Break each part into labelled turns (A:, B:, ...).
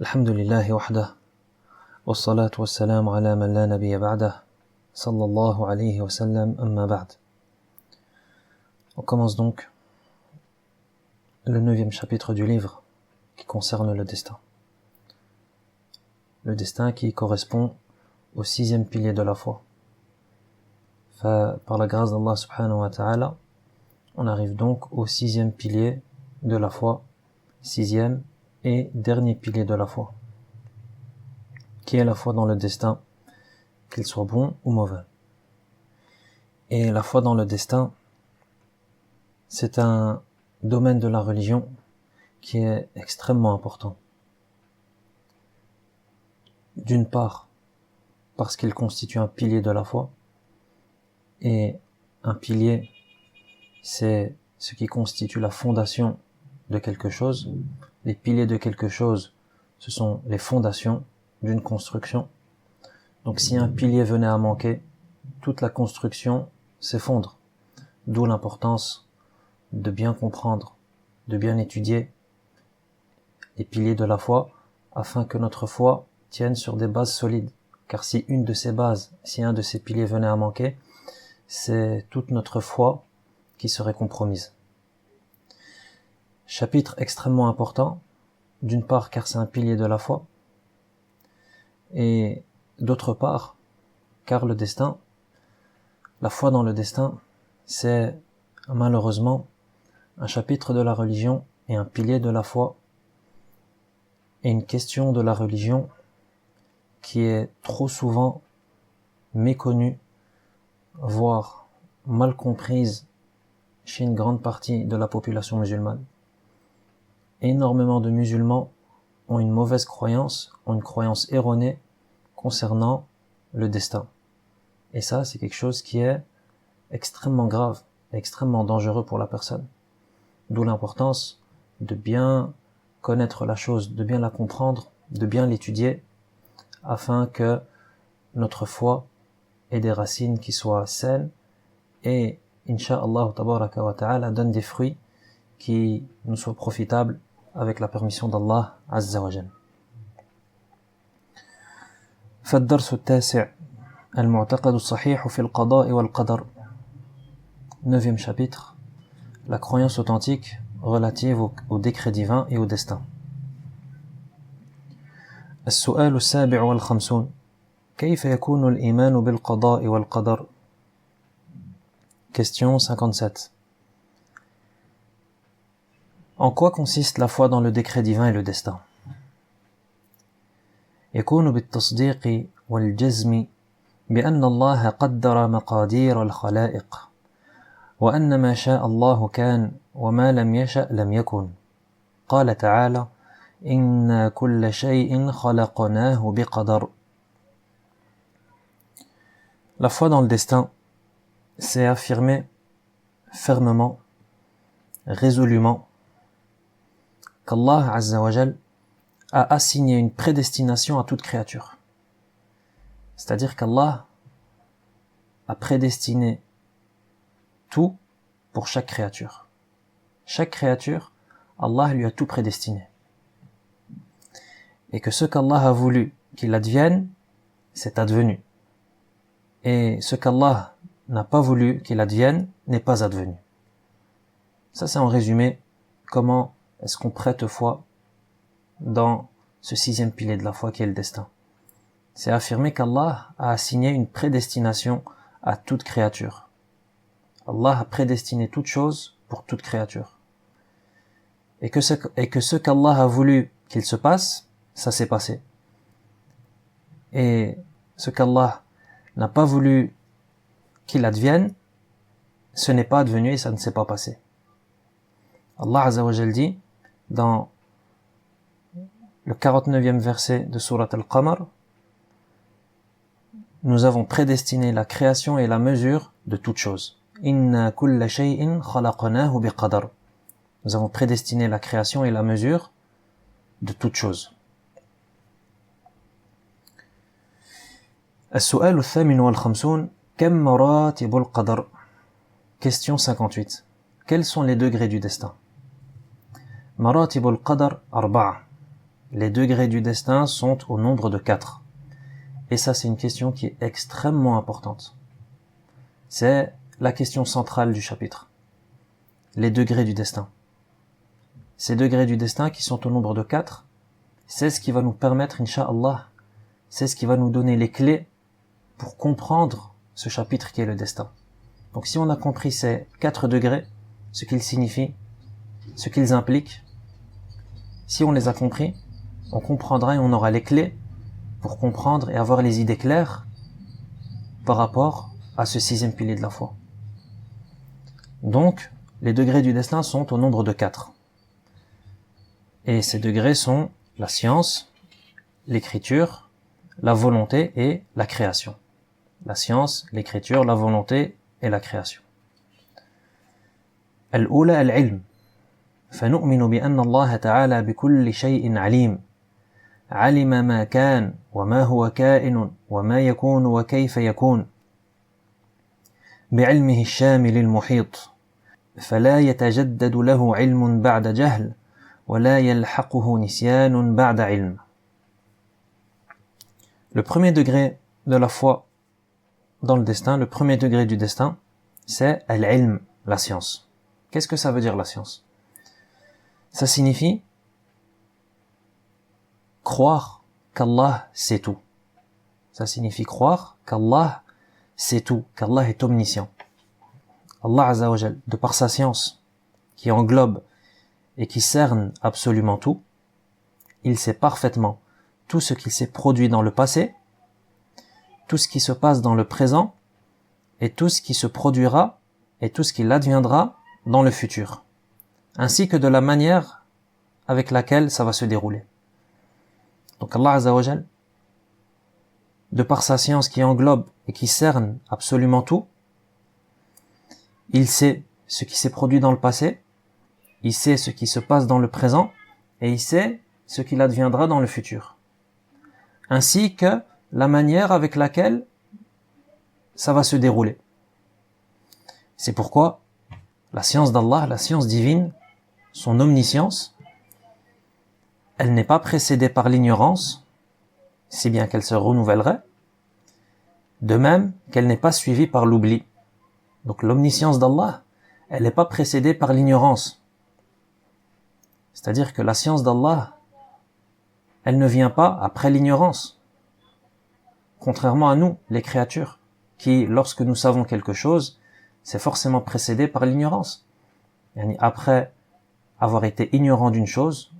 A: الحمد لله وحده والصلاة والسلام على من لا نبي بعده صلى الله عليه وسلم أما بعد. On commence donc le 9e chapitre du livre qui concerne le destin. Le destin qui correspond au 6e pilier de la foi. Par la grâce d'Allah subhanahu wa ta'ala, on arrive donc au 6e pilier de la foi, 6e et dernier pilier de la foi, qui est la foi dans le destin, qu'il soit bon ou mauvais. Et la foi dans le destin, c'est un domaine de la religion qui est extrêmement important. D'une part, parce qu'il constitue un pilier de la foi, et un pilier, c'est ce qui constitue la fondation de quelque chose. Les piliers de quelque chose, ce sont les fondations d'une construction. Donc si un pilier venait à manquer, toute la construction s'effondre. D'où l'importance de bien comprendre, de bien étudier les piliers de la foi, afin que notre foi tienne sur des bases solides. Car si une de ces bases, si un de ces piliers venait à manquer, c'est toute notre foi qui serait compromise. Chapitre extrêmement important, d'une part car c'est un pilier de la foi, et d'autre part car le destin, la foi dans le destin, c'est malheureusement un chapitre de la religion et un pilier de la foi, et une question de la religion qui est trop souvent méconnue, voire mal comprise chez une grande partie de la population musulmane. Énormément de musulmans ont une mauvaise croyance, ont une croyance erronée concernant le destin. Et ça, c'est quelque chose qui est extrêmement grave, extrêmement dangereux pour la personne. D'où l'importance de bien connaître la chose, de bien la comprendre, de bien l'étudier, afin que notre foi ait des racines qui soient saines et, incha'Allah tabaraka wa ta'ala, donne des fruits qui nous soient profitables avec la permission d'Allah Azza wa Jal. فالدرس التاسع المعتقد الصحيح في القضاء والقدر. 9e chapitre, la croyance authentique relative au décret divin et au destin. السؤال السابع والخمسون كيف يكون الإيمان بالقضاء والقدر. Question 57. En quoi consiste la foi dans le décret divin et le destin? يكون بالتصديق والجزم بأن الله قدر مقادير الخلائق وأن ما شاء الله كان وما لم يشأ لم يكن. قال تعالى إن كل شيء خلقناه بقدر. La foi dans le destin, c'est affirmer fermement, résolument, qu'Allah Azza wa Jal a assigné une prédestination à toute créature. C'est-à-dire qu'Allah a prédestiné tout pour chaque créature. Chaque créature, Allah lui a tout prédestiné. Et que ce qu'Allah a voulu qu'il advienne, c'est advenu. Et ce qu'Allah n'a pas voulu qu'il advienne, n'est pas advenu. Ça, c'est en résumé comment est-ce qu'on prête foi dans ce 6e pilier de la foi qui est le destin. C'est affirmer qu'Allah a assigné une prédestination à toute créature. Allah a prédestiné toute chose pour toute créature. Et que ce qu'Allah a voulu qu'il se passe, ça s'est passé. Et ce qu'Allah n'a pas voulu qu'il advienne, ce n'est pas advenu et ça ne s'est pas passé. Allah Azza wa Jal dit dans le 49e verset de Surat Al-Qamar, nous avons prédestiné la création et la mesure de toute chose. Inna kulla shay'in khalaqnahu biqadar. Nous avons prédestiné la création et la mesure de toute chose. السؤال الثامن والخمسون كم مراتب القدر. Question 58. Quels sont les degrés du destin? مراتب القدر 4. les degrés du destin sont au nombre de 4. Et ça, c'est une question qui est extrêmement importante. C'est la question centrale du chapitre. Les degrés du destin. Ces degrés du destin qui sont au nombre de 4, c'est ce qui va nous permettre, Inch'Allah, c'est ce qui va nous donner les clés pour comprendre ce chapitre qui est le destin. Donc si on a compris ces 4 degrés, ce qu'ils signifient, ce qu'ils impliquent, si on les a compris, on comprendra et on aura les clés pour comprendre et avoir les idées claires par rapport à ce 6e pilier de la foi. Donc, les degrés du destin sont au nombre de 4. Et ces degrés sont la science, l'écriture, la volonté et la création. La science, l'écriture, la volonté et la création. الأولى العلم فنؤمن بأن الله تعالى بكل شيء عليم علم ما كان وما هو كائن وما يكون وكيف يكون بعلمه الشامل المحيط فلا يتجدد له علم بعد جهل ولا يلحقه نسيان بعد علم. Le premier degré de la foi dans le destin, le premier degré du destin, c'est al-ilm, la science. Qu'est-ce que ça veut dire la science? Ça signifie croire qu'Allah sait tout. Ça signifie croire qu'Allah sait tout, qu'Allah est omniscient. Allah Azza wa Jal, de par sa science, qui englobe et qui cerne absolument tout, il sait parfaitement tout ce qui s'est produit dans le passé, tout ce qui se passe dans le présent, et tout ce qui se produira et tout ce qui adviendra dans le futur, ainsi que de la manière avec laquelle ça va se dérouler. Donc Allah Azza wa Jal, de par sa science qui englobe et qui cerne absolument tout, il sait ce qui s'est produit dans le passé, il sait ce qui se passe dans le présent, et il sait ce qu'il adviendra dans le futur, ainsi que la manière avec laquelle ça va se dérouler. C'est pourquoi la science d'Allah, la science divine, son omniscience, elle n'est pas précédée par l'ignorance, si bien qu'elle se renouvellerait, de même qu'elle n'est pas suivie par l'oubli. Donc l'omniscience d'Allah, elle n'est pas précédée par l'ignorance. C'est-à-dire que la science d'Allah, elle ne vient pas après l'ignorance. Contrairement à nous, les créatures, qui, lorsque nous savons quelque chose, c'est forcément précédé par l'ignorance. Après avoir été ignorant d'une chose,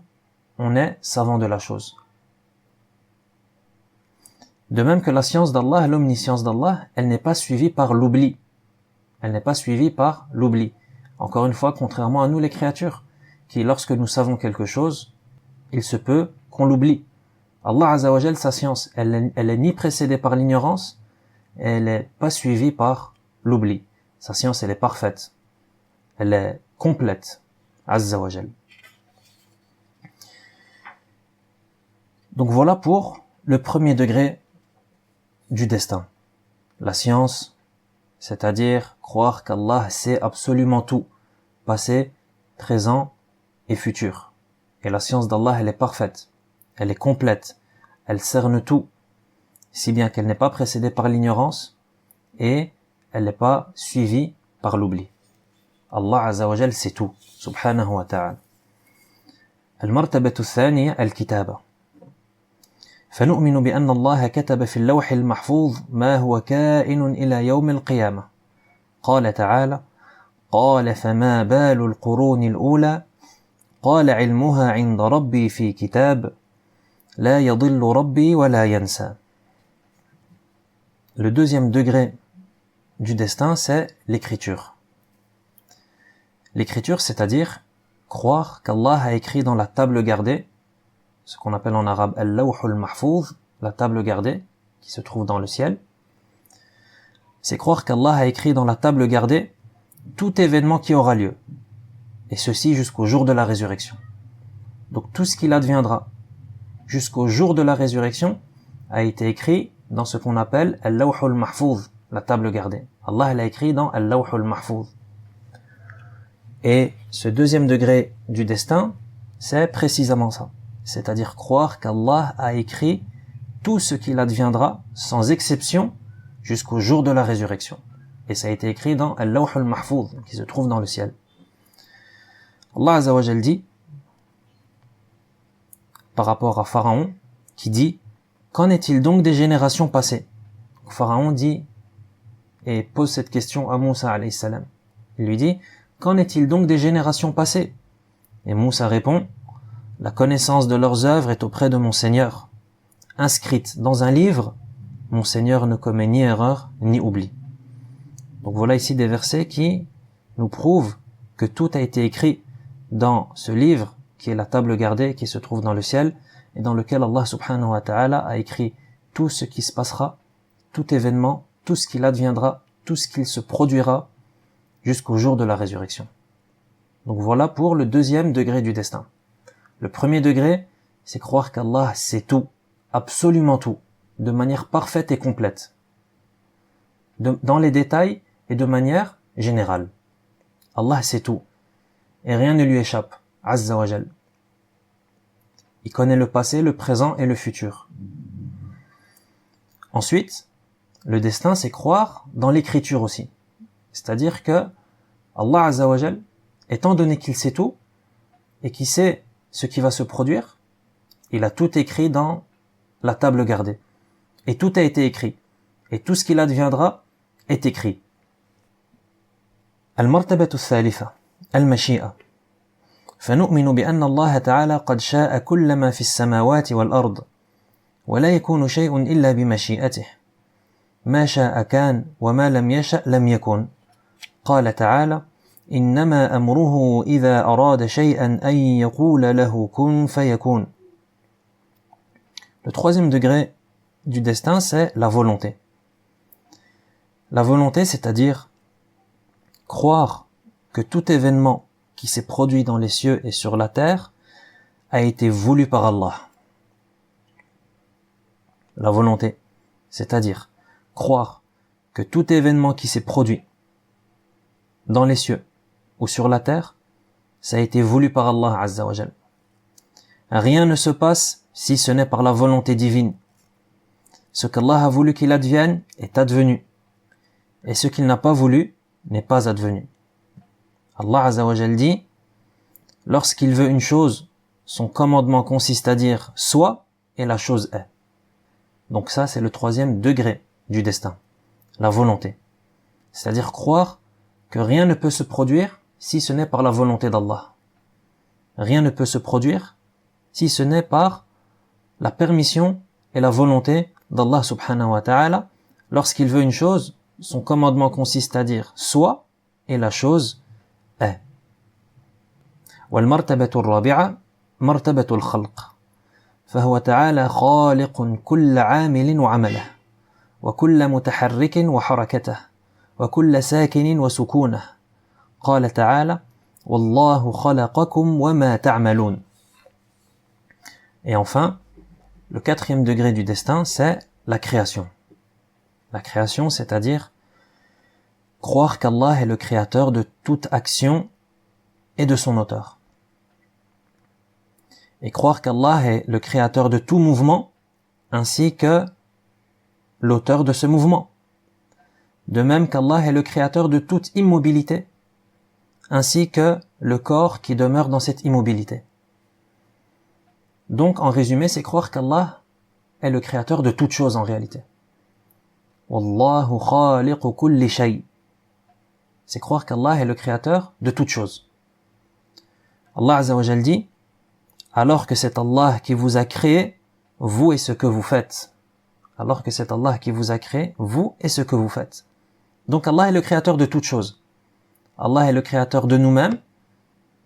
A: on est savant de la chose. De même que la science d'Allah, l'omniscience d'Allah, elle n'est pas suivie par l'oubli. Elle n'est pas suivie par l'oubli. Encore une fois, contrairement à nous les créatures, qui lorsque nous savons quelque chose, il se peut qu'on l'oublie. Allah Azza wa Jal, sa science, elle est ni précédée par l'ignorance, elle n'est pas suivie par l'oubli. Sa science, elle est parfaite. Elle est complète. Azza wa Jal. Donc voilà pour le premier degré du destin. La science, c'est-à-dire croire qu'Allah sait absolument tout, passé, présent et futur. Et la science d'Allah, elle est parfaite, elle est complète, elle cerne tout, si bien qu'elle n'est pas précédée par l'ignorance et elle n'est pas suivie par l'oubli. Allah Azza wa Jal sait tout, subhanahu wa ta'ala. المرتبة الثانية الكتابة. فنؤمن بأن الله كتب في اللوح المحفوظ ما هو كائن إلى يوم القيامة. قال تعالى: قال فما بال القرون الأولى قال علمها عند ربي في كتاب لا يضل ربي ولا ينسى. Le deuxième degré du destin, c'est l'écriture. L'écriture, c'est-à-dire croire qu'Allah a écrit dans la table gardée, ce qu'on appelle en arabe al-lawhul mahfouz, la table gardée qui se trouve dans le ciel. C'est croire qu'Allah a écrit dans la table gardée tout événement qui aura lieu, et ceci jusqu'au jour de la résurrection. Donc tout ce qu'il adviendra jusqu'au jour de la résurrection a été écrit dans ce qu'on appelle al-lawhul mahfouz, la table gardée. Allah l'a écrit dans al-lawhul mahfouz. Et ce deuxième degré du destin, c'est précisément ça. c'est-à-dire croire qu'Allah a écrit tout ce qu'il adviendra, sans exception, jusqu'au jour de la résurrection. Et ça a été écrit dans Al-Lawh al-Mahfouz, qui se trouve dans le ciel. Allah Azza wa Jal dit, par rapport à Pharaon, qui dit, qu'en est-il donc des générations passées? Pharaon dit, et pose cette question à Moussa alayhi salam. Il lui dit, qu'en est-il donc des générations passées? Et Moussa répond, la connaissance de leurs œuvres est auprès de mon Seigneur. Inscrite dans un livre, mon Seigneur ne commet ni erreur ni oubli. Donc voilà ici des versets qui nous prouvent que tout a été écrit dans ce livre qui est la table gardée qui se trouve dans le ciel et dans lequel Allah subhanahu wa ta'ala a écrit tout ce qui se passera, tout événement, tout ce qu'il adviendra, tout ce qu'il se produira jusqu'au jour de la résurrection. Donc voilà pour le deuxième degré du destin. Le premier degré, c'est croire qu'Allah sait tout, absolument tout, de manière parfaite et complète, dans les détails et de manière générale. Allah sait tout, et rien ne lui échappe, Azza wa Jal. Il connaît le passé, le présent et le futur. Ensuite, le destin, c'est croire dans l'écriture aussi. C'est-à-dire que Allah Azza wa Jal, étant donné qu'il sait tout, et qu'il sait ce qui va se produire, il a tout écrit dans la table gardée. Et tout a été écrit. Et tout ce qu'il adviendra est écrit. المرتبة الثالثة المشيئة فنؤمن بأن الله تعالى قد شاء كل ما في السماوات والأرض ولا يكون شيء إلا بمشيئته ما شاء كان وما لم يشأ لم يكن قال تعالى إنما أمره إذا أراد شيئا أن يقول له كن فيكون. Le troisième degré du destin, c'est la volonté. La volonté, c'est-à-dire croire que tout événement qui s'est produit dans les cieux et sur la terre a été voulu par Allah. La volonté, c'est-à-dire croire que tout événement qui s'est produit dans les cieux ou sur la terre, ça a été voulu par Allah Azza wa Jal. Rien ne se passe si ce n'est par la volonté divine. Ce qu'Allah a voulu qu'il advienne est advenu, et ce qu'il n'a pas voulu n'est pas advenu. Allah Azza wa Jal dit, lorsqu'il veut une chose, son commandement consiste à dire soit, et la chose est. Donc ça, c'est le troisième degré du destin, la volonté. C'est-à-dire croire que rien ne peut se produire si ce n'est par la volonté d'Allah. Rien ne peut se produire si ce n'est par la permission et la volonté d'Allah subhanahu wa ta'ala. Lorsqu'il veut une chose, son commandement consiste à dire soit, et la chose est. والمرتبة الرابعة مرتبة الخلق فهو تعالى خالق كل عامل وعمله وكل متحرك وحركته وكل ساكن وسكونه قال تعالى والله خلقكم وما تعملون. Et enfin, le quatrième degré du destin, c'est la création. La création, c'est-à-dire croire qu'Allah est le créateur de toute action et de son auteur. Et croire qu'Allah est le créateur de tout mouvement, ainsi que l'auteur de ce mouvement. De même qu'Allah est le créateur de toute immobilité, ainsi que le corps qui demeure dans cette immobilité. Donc, en résumé, c'est croire qu'Allah est le créateur de toute chose en réalité. Wallahu khaliqu kulli shay. C'est croire qu'Allah est le créateur de toute chose. Allah Azza wa Jal dit, alors que c'est Allah qui vous a créé, vous et ce que vous faites. Alors que c'est Allah qui vous a créé, vous et ce que vous faites. Donc Allah est le créateur de toute chose. Allah est le créateur de nous-mêmes,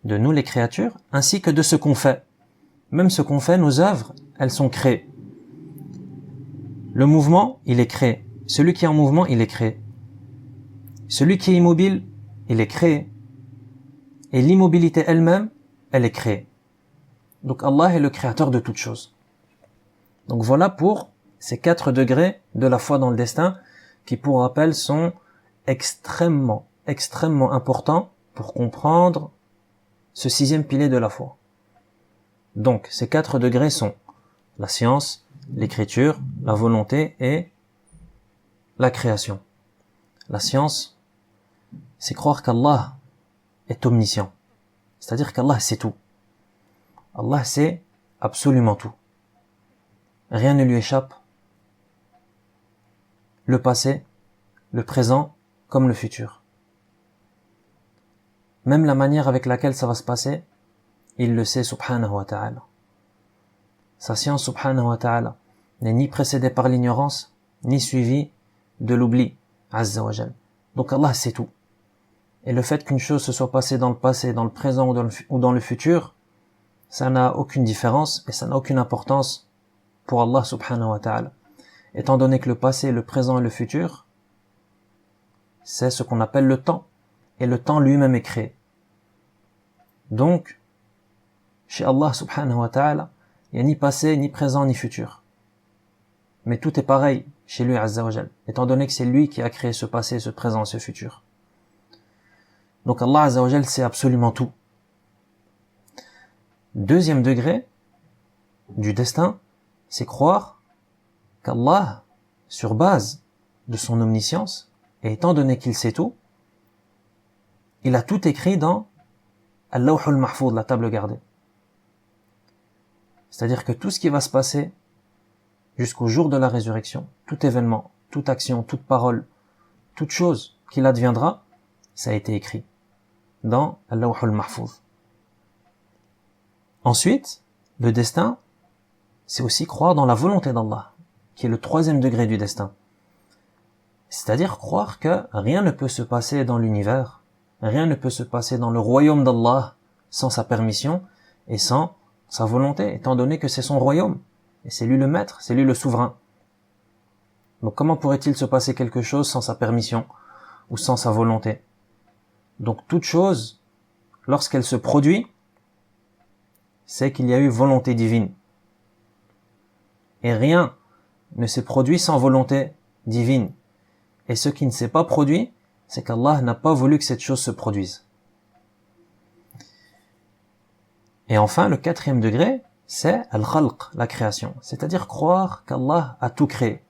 A: de nous les créatures, ainsi que de ce qu'on fait. Même ce qu'on fait, nos œuvres, elles sont créées. Le mouvement, il est créé. Celui qui est en mouvement, il est créé. Celui qui est immobile, il est créé. Et l'immobilité elle-même, elle est créée. Donc Allah est le créateur de toutes choses. Donc voilà pour ces 4 degrés de la foi dans le destin qui, pour rappel, sont extrêmement importants pour comprendre ce 6e pilier de la foi. Donc, ces 4 degrés sont la science, l'écriture, la volonté et la création. La science, c'est croire qu'Allah est omniscient. C'est-à-dire qu'Allah sait tout. Allah sait absolument tout. Rien ne lui échappe. Le passé, le présent, comme le futur. Même la manière avec laquelle ça va se passer, il le sait subhanahu wa ta'ala. Sa science subhanahu wa ta'ala n'est ni précédée par l'ignorance, ni suivie de l'oubli, azza wa jal. Donc Allah sait tout. Et le fait qu'une chose se soit passée dans le passé, dans le présent ou dans le futur, ça n'a aucune différence et ça n'a aucune importance pour Allah subhanahu wa ta'ala. Étant donné que le passé, le présent et le futur, c'est ce qu'on appelle le temps. Et le temps lui-même est créé. Donc, chez Allah subhanahu wa ta'ala, il n'y a ni passé, ni présent, ni futur. Mais tout est pareil chez lui, azza wa jal, étant donné que c'est lui qui a créé ce passé, ce présent et ce futur. Donc Allah azza wa jal sait absolument tout. Deuxième degré du destin, c'est croire qu'Allah, sur base de son omniscience, et étant donné qu'il sait tout, il a tout écrit dans Al-Lawh al-Mahfouz, la table gardée. C'est-à-dire que tout ce qui va se passer jusqu'au jour de la résurrection, tout événement, toute action, toute parole, toute chose qu'il adviendra, ça a été écrit dans Al-Lawh al-Mahfouz. Ensuite, le destin, c'est aussi croire dans la volonté d'Allah, qui est le 3e degré du destin. C'est-à-dire croire que rien ne peut se passer dans l'univers, rien ne peut se passer dans le royaume d'Allah sans sa permission et sans sa volonté, étant donné que c'est son royaume. Et c'est lui le maître, c'est lui le souverain. Donc comment pourrait-il se passer quelque chose sans sa permission ou sans sa volonté? Donc toute chose, lorsqu'elle se produit, c'est qu'il y a eu volonté divine. Et rien ne s'est produit sans volonté divine. Et ce qui ne s'est pas produit, c'est qu'Allah n'a pas voulu que cette chose se produise. Et enfin, le 4e degré, c'est al-khalq, la création. C'est-à-dire croire qu'Allah a tout créé.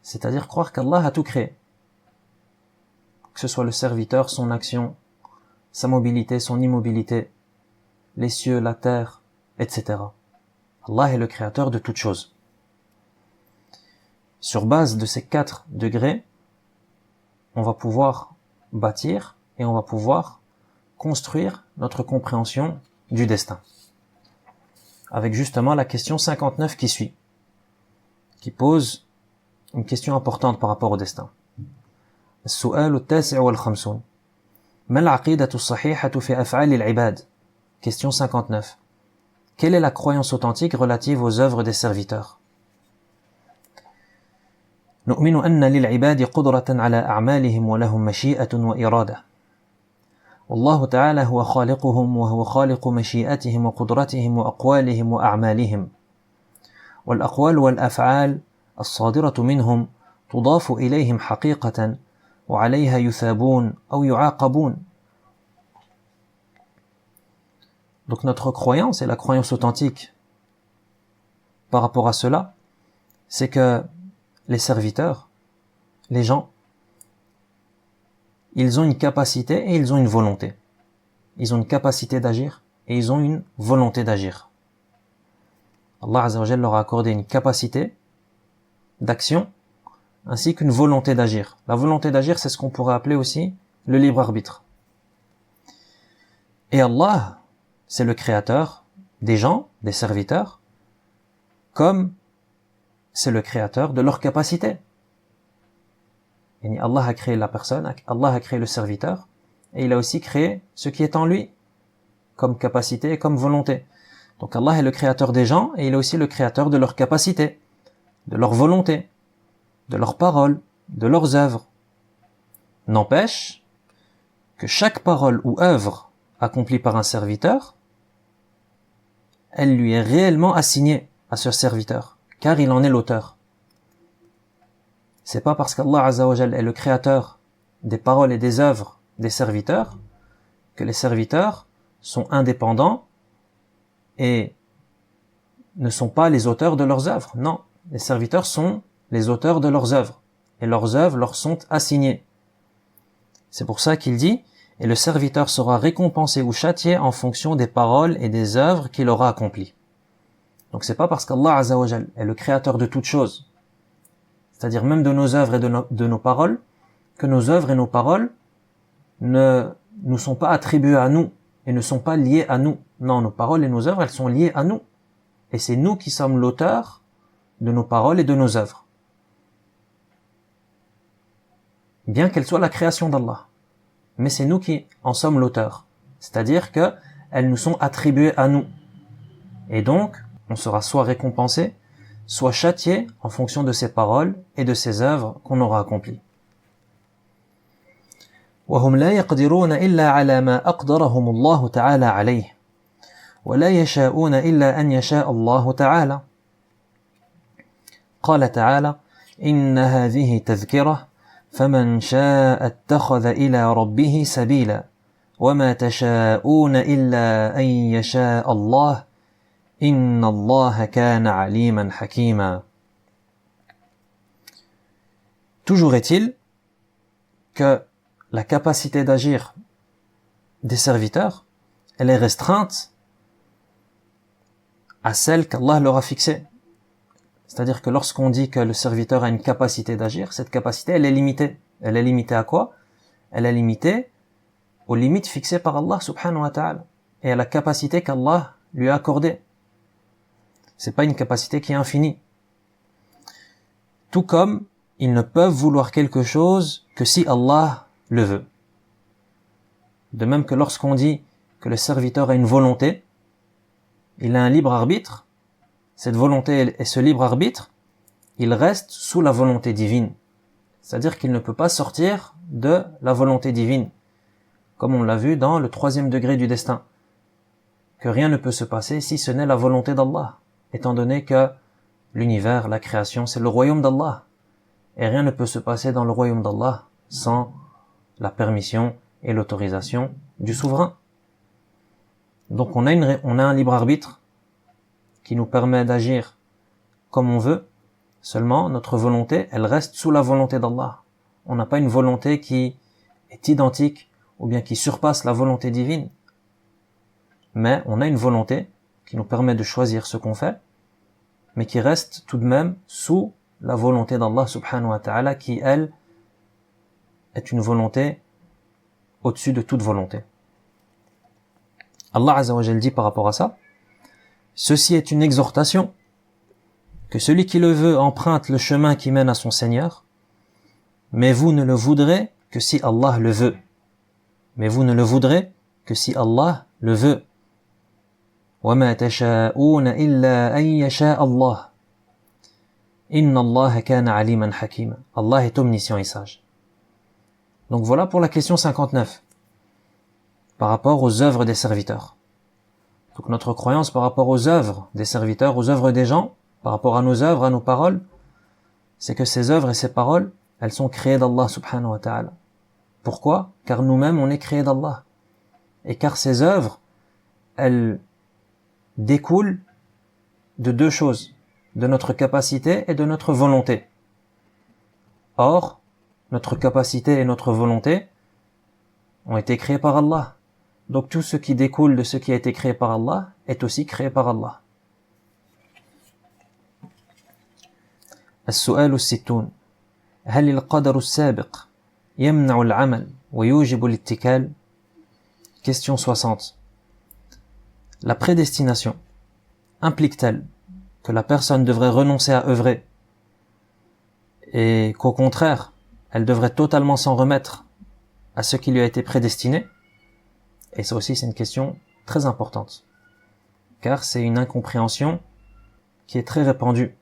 A: C'est-à-dire croire qu'Allah a tout créé. Que ce soit le serviteur, son action, sa mobilité, son immobilité, les cieux, la terre, etc. Allah est le créateur de toutes choses. Sur base de ces 4 degrés, on va pouvoir bâtir et on va pouvoir construire notre compréhension du destin. Avec justement la question 59 qui suit, qui pose une question importante par rapport au destin. السؤال التاسع والخمسون ما العقيدة الصحيحة في أفعال العباد? Question 59. Quelle est la croyance authentique relative aux œuvres des serviteurs? نؤمن أن للعباد قدرة على أعمالهم ولهم مشيئة وإرادة. والله تعالى هو خالقهم وهو خالق مشيئتهم وقدرتهم وأقوالهم وأعمالهم. والأقوال والأفعال الصادرة منهم تضاف إليهم حقيقة وعليها يثابون أو يعاقبون. Donc notre croyance et la croyance authentique par rapport à cela, c'est que les serviteurs, les gens, ils ont une capacité et ils ont une volonté. Ils ont une capacité d'agir et ils ont une volonté d'agir. Allah Azza wa Jalla leur a accordé une capacité d'action ainsi qu'une volonté d'agir. La volonté d'agir, c'est ce qu'on pourrait appeler aussi le libre arbitre. Et Allah, c'est le créateur des gens, des serviteurs, comme c'est le créateur de leur capacité. Et Allah a créé la personne, Allah a créé le serviteur, et il a aussi créé ce qui est en lui, comme capacité et comme volonté. Donc Allah est le créateur des gens, et il est aussi le créateur de leur capacité, de leur volonté, de leurs paroles, de leurs œuvres. N'empêche que chaque parole ou œuvre accomplie par un serviteur, elle lui est réellement assignée à ce serviteur, car il en est l'auteur. C'est pas parce qu'Allah Azza wa Jal est le créateur des paroles et des œuvres des serviteurs que les serviteurs sont indépendants et ne sont pas les auteurs de leurs œuvres. Non, les serviteurs sont les auteurs de leurs œuvres et leurs œuvres leur sont assignées. C'est pour ça qu'il dit « Et le serviteur sera récompensé ou châtié en fonction des paroles et des œuvres qu'il aura accomplies. » Donc c'est pas parce qu'Allah Azza wa Jal est le créateur de toutes choses, c'est-à-dire même de nos œuvres et de nos paroles, que nos œuvres et nos paroles ne nous sont pas attribuées à nous et ne sont pas liées à nous. Non, nos paroles et nos œuvres, elles sont liées à nous. Et c'est nous qui sommes l'auteur de nos paroles et de nos œuvres. Bien qu'elles soient la création d'Allah. Mais c'est nous qui en sommes l'auteur. C'est-à-dire que elles nous sont attribuées à nous. Et donc, on sera soit récompensé, soit châtié en fonction de ces paroles et de ces œuvres qu'on aura accomplies. وهم لا يقدرون إلا على ما أقدرهم الله تعالى عليه ولا يشاءون إلا أن يشاء الله تعالى. قال تعالى إن هذه تذكرة فمن شاء اتخذ إلى ربه سبيلا وما تشاءون إلا أن يشاء الله إن الله كان عليما حكيما. Toujours est-il que la capacité d'agir des serviteurs, elle est restreinte à celle qu'Allah leur a fixée. C'est-à-dire que lorsqu'on dit que le serviteur a une capacité d'agir, cette capacité, elle est limitée. Elle est limitée à quoi? Elle est limitée aux limites fixées par Allah subhanahu wa ta'ala et à la capacité qu'Allah lui a accordée. C'est pas une capacité qui est infinie. Tout comme ils ne peuvent vouloir quelque chose que si Allah le veut. De même que lorsqu'on dit que le serviteur a une volonté, il a un libre arbitre, cette volonté et ce libre arbitre, il reste sous la volonté divine. C'est-à-dire qu'il ne peut pas sortir de la volonté divine, comme on l'a vu dans le 3e degré du destin, que rien ne peut se passer si ce n'est la volonté d'Allah, étant donné que l'univers, la création, c'est le royaume d'Allah, et rien ne peut se passer dans le royaume d'Allah sans la permission et l'autorisation du souverain. Donc on a un libre arbitre qui nous permet d'agir comme on veut, seulement notre volonté, elle reste sous la volonté d'Allah. On n'a pas une volonté qui est identique ou bien qui surpasse la volonté divine, mais on a une volonté qui nous permet de choisir ce qu'on fait, mais qui reste tout de même sous la volonté d'Allah subhanahu wa ta'ala qui, elle, est une volonté au-dessus de toute volonté. Allah Azza wa Jal dit par rapport à ça, ceci est une exhortation, que celui qui le veut emprunte le chemin qui mène à son Seigneur, mais vous ne le voudrez que si Allah le veut. Mais vous ne le voudrez que si Allah le veut. وَمَا تَشَاءُونَ إِلَّا أَن يَشَاءَ اللَّهُ إِنَّ اللَّهَ كَانَ عَلِيمًا حَكِيمًا. Allah est omniscient et sage. Donc voilà pour la question 59, par rapport aux œuvres des serviteurs. Donc notre croyance par rapport aux œuvres des serviteurs, aux œuvres des gens, par rapport à nos œuvres, à nos paroles, c'est que ces œuvres et ces paroles, elles sont créées d'Allah subhanahu wa ta'ala. Pourquoi? Car nous-mêmes, on est créés d'Allah. Et car ces œuvres, elles découlent de deux choses, de notre capacité et de notre volonté. Or, notre capacité et notre volonté ont été créés par Allah. Donc tout ce qui découle de ce qui a été créé par Allah est aussi créé par Allah. السؤال الستون هل القدر السابق يمنع العمل ويوجب الاتكال؟ Question 60. La prédestination implique-t-elle que la personne devrait renoncer à œuvrer et qu'au contraire, elle devrait totalement s'en remettre à ce qui lui a été prédestiné? Et ça aussi, c'est une question très importante, car c'est une incompréhension qui est très répandue,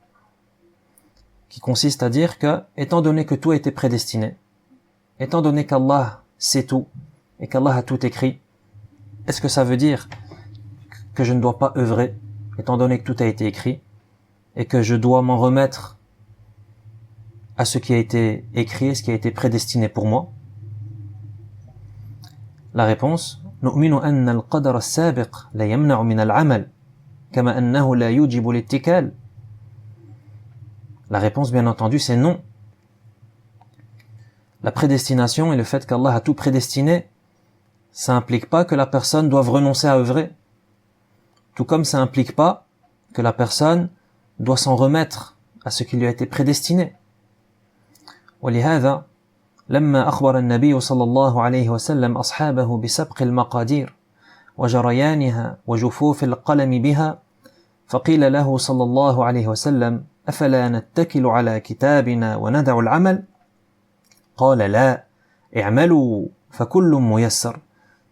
A: qui consiste à dire que, étant donné que tout a été prédestiné, étant donné qu'Allah sait tout, et qu'Allah a tout écrit, est-ce que ça veut dire que je ne dois pas œuvrer, étant donné que tout a été écrit, et que je dois m'en remettre à ce qui a été écrit, ce qui a été prédestiné pour moi? La réponse, نؤمن أن القدر السابق لا يمنع من العمل كما أنه لا يوجب الاتكال. La réponse, bien entendu, c'est non. La prédestination et le fait qu'Allah a tout prédestiné, ça implique pas que la personne doive renoncer à œuvrer. Tout comme ça implique pas que la personne doit s'en remettre à ce qui lui a été prédestiné. ولهذا لما أخبر النبي صلى الله عليه وسلم أصحابه بسبق المقادير وجريانها وجفوف القلم بها فقيل له صلى الله عليه وسلم أفلا نتكل على كتابنا وندع العمل؟ قال لا، اعملوا فكل ميسر.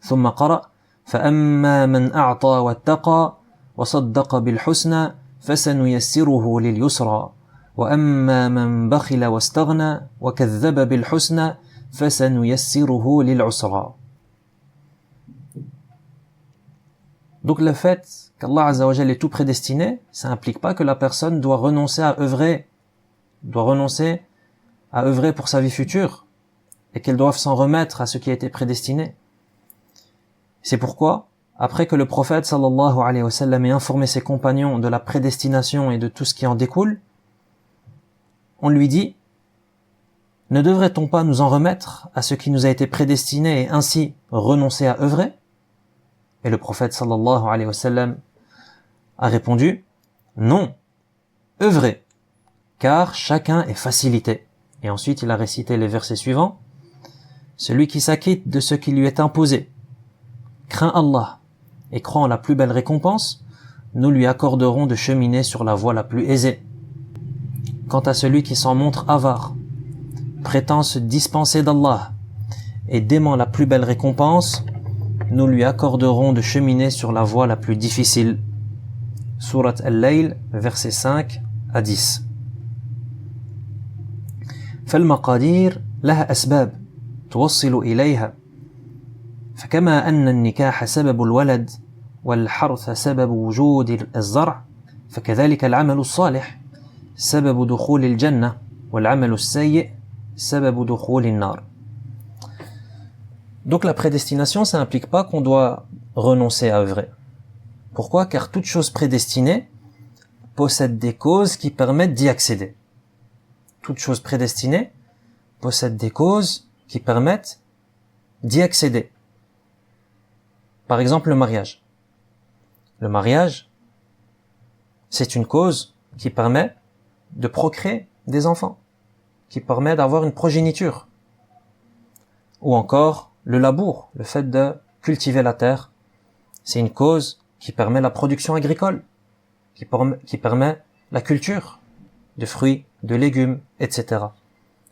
A: ثم قرأ فأما من أعطى واتقى وصدق بالحسنى فسنيسره لليسرى وأما من بخل واستغنى وكذب بالحسنى فسنيسره للعسرى. Donc le fait qu'Allah Azza wa Jalla est tout prédestiné, ça implique pas que la personne doit renoncer à œuvrer, pour sa vie future, et qu'elle doive s'en remettre à ce qui a été prédestiné. C'est pourquoi, après que le prophète sallallahu alayhi wa sallam ait informé ses compagnons de la prédestination et de tout ce qui en découle, on lui dit: ne devrait-on pas nous en remettre à ce qui nous a été prédestiné et ainsi renoncer à œuvrer? Et le prophète sallallahu alayhi wa sallam a répondu: non, œuvrez, car chacun est facilité. Et ensuite il a récité les versets suivants: celui qui s'acquitte de ce qui lui est imposé, craint Allah et croit en la plus belle récompense, nous lui accorderons de cheminer sur la voie la plus aisée. Quant à celui qui s'en montre avare, prétend se dispenser d'Allah et dément la plus belle récompense, nous lui accorderons de cheminer sur la voie la plus difficile. Surat Al-Layl, versets 5 à 10. فالمقادير لها أسباب توصل إليها، فكما أن النكاح سبب الولد والحرث سبب وجود الزرع، فكذلك العمل الصالح سبب دخول الجنة والعمل السيء سبب دخول النار. Donc la prédestination, ça n'implique pas qu'on doit renoncer à œuvrer. Pourquoi? Car toute chose prédestinée possède des causes qui permettent d'y accéder. Toute chose prédestinée possède des causes qui permettent d'y accéder. Par exemple, le mariage. Le mariage, c'est une cause qui permet de procréer des enfants, qui permet d'avoir une progéniture. Ou encore, le labour, le fait de cultiver la terre, c'est une cause qui permet la production agricole, qui permet la culture de fruits, de légumes, etc.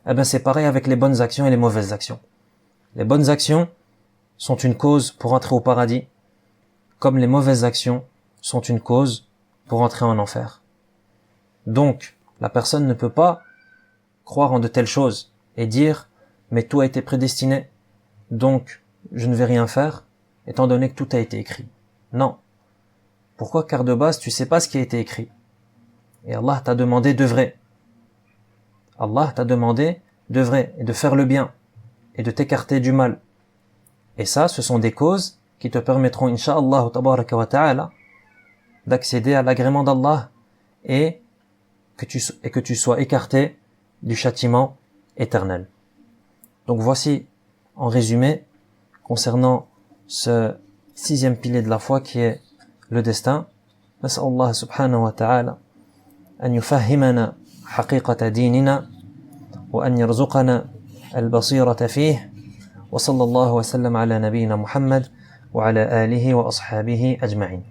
A: Eh bien, c'est pareil avec les bonnes actions et les mauvaises actions. Les bonnes actions sont une cause pour entrer au paradis, comme les mauvaises actions sont une cause pour entrer en enfer. Donc, la personne ne peut pas croire en de telles choses et dire « mais tout a été prédestiné, donc je ne vais rien faire, étant donné que tout a été écrit ». Non. Pourquoi? Car de base, tu sais pas ce qui a été écrit. Et Allah t'a demandé d'œuvrer. Allah t'a demandé d'œuvrer et de faire le bien et de t'écarter du mal. Et ça, ce sont des causes qui te permettront, incha'Allah tabaraka wa ta'ala, d'accéder à l'agrément d'Allah et que tu sois écarté du châtiment éternel. Donc voici, en résumé, concernant ce 6e pilier de la foi qui est le destin. نسأل الله سبحانه وتعالى أن يفهمنا حقيقة ديننا وأن يرزقنا البصيرة فيه وصلى الله وسلم على نبينا محمد وعلى آله وأصحابه أجمعين.